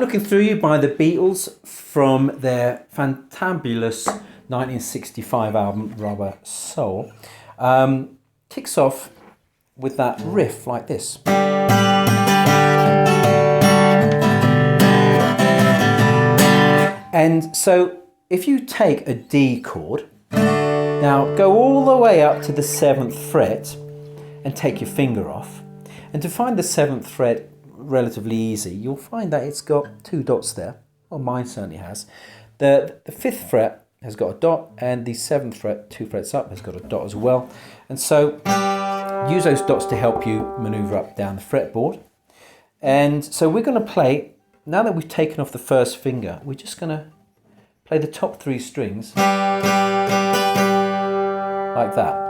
Looking Through You by the Beatles from their fantabulous 1965 album Rubber Soul kicks off with that riff like this. And so if you take a D chord, now go all the way up to the 7th fret and take your finger off. And to find the 7th fret relatively easy, you'll find that it's got 2 dots there. Well, mine certainly has. The 5th fret has got a dot, and the 7th fret, 2 frets up, has got a dot as well. And so use those dots to help you maneuver up down the fretboard. And so we're going to play, now that we've taken off the first finger, we're just going to play the top 3 strings like that.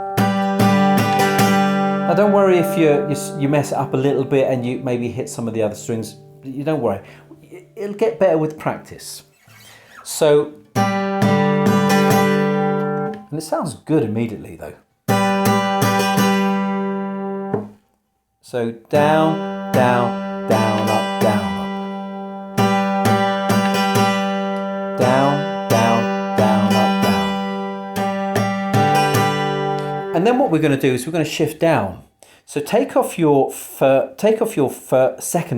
Now don't worry if you mess it up a little bit and you maybe hit some of the other strings. You don't worry. It'll get better with practice. So, and it sounds good immediately though. So down, down, down, up, down, up. Down, down, down, up, down. And then what we're going to do is we're going to shift down. So take off your second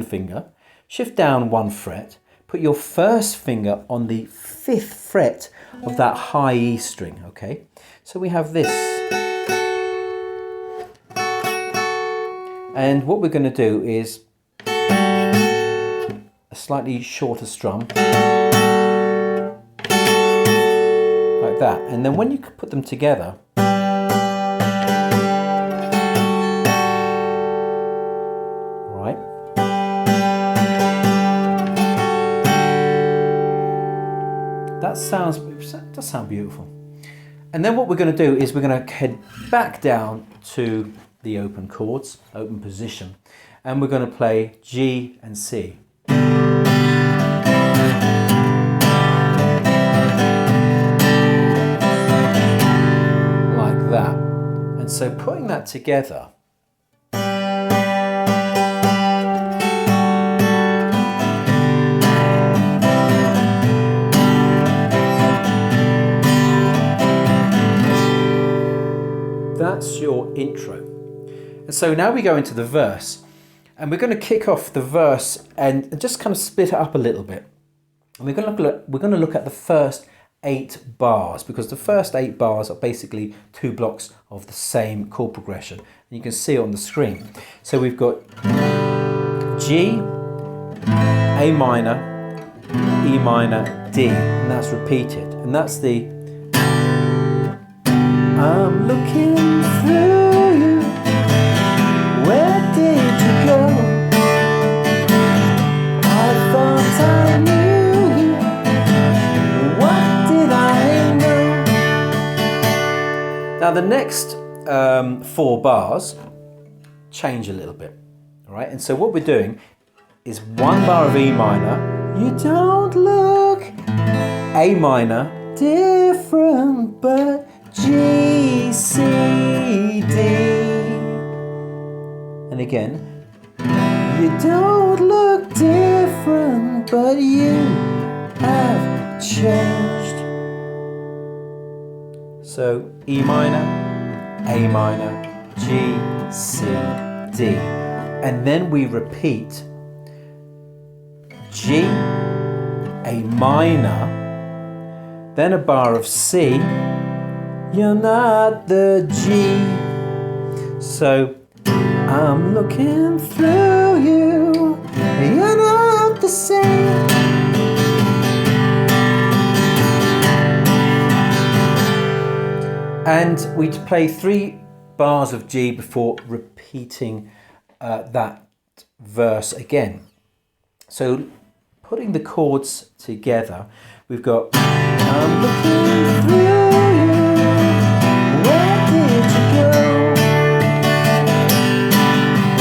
finger, shift down 1 fret, put your first finger on the 5th fret of that high E string, okay? So we have this. And what we're going to do is a slightly shorter strum, like that. And then when you put them together, right? That does sound beautiful. And then what we're going to do is we're going to head back down to the open chords, open position, and we're going to play G and C. Like that. And so putting that together, that's your intro. And so now we go into the verse, and we're going to kick off the verse and just kind of split it up a little bit. And we're going to look at the first 8 bars, because the first 8 bars are basically 2 blocks of the same chord progression. And you can see it on the screen. So we've got G, A minor, E minor, D, and that's repeated. And that's the I'm looking through you. Where did you go? I thought I knew you. What did I know? Now the next 4 bars change a little bit. All right, and so what we're doing is 1 bar of E minor. You don't look A minor, different, but G, C, D. And again, you don't look different, but you have changed. So E minor, A minor, G, C, D. And then we repeat G, A minor, then a bar of C. You're not the G. So I'm looking through you. You're not the same. And we play 3 bars of G before repeating that verse again. So putting the chords together, we've got I'm looking through you. Where did you go?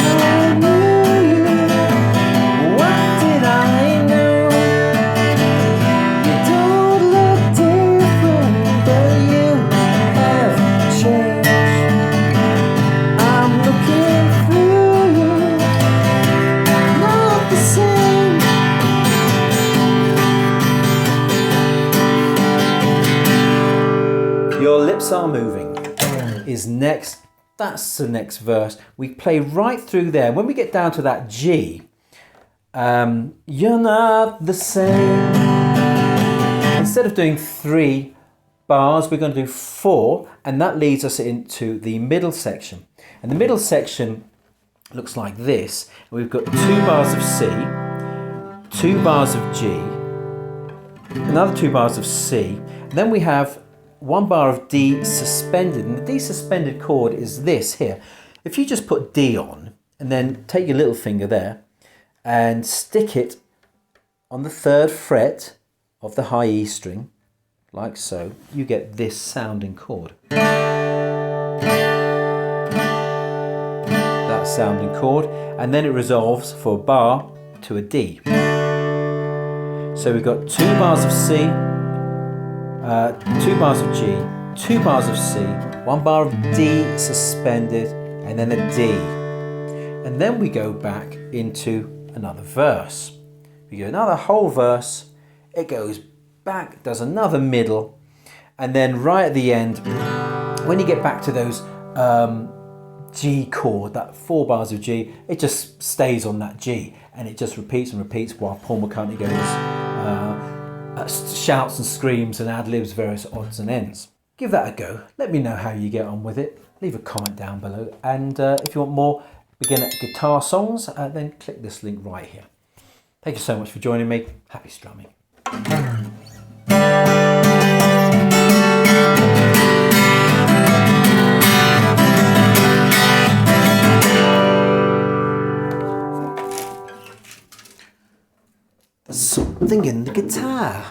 I knew you. What did I know? You don't look different, but you have changed. I'm looking through you, not the same. Are Moving is next. That's the next verse. We play right through there. When we get down to that G, you're not the same. Instead of doing 3 bars, we're going to do 4, and that leads us into the middle section. And the middle section looks like this. We've got 2 bars of C, 2 bars of G, another 2 bars of C, and then we have 1 bar of D suspended. And the D suspended chord is this here. If you just put D on and then take your little finger there and stick it on the 3rd fret of the high E string, like so, you get this sounding chord. That sounding chord, and then it resolves for a bar to a D. So we've got 2 bars of C, 2 bars of G, 2 bars of C, 1 bar of D suspended, and then a D. And then we go back into another verse. We do another whole verse, it goes back, does another middle, and then right at the end, when you get back to those G chord, that 4 bars of G, it just stays on that G, and it just repeats and repeats while Paul McCartney goes, shouts and screams and ad-libs various odds and ends. Give that a go. Let me know how you get on with it. Leave a comment down below, and if you want more beginner guitar songs, then click this link right here. Thank you so much for joining me. Happy strumming. There's something in the guitar.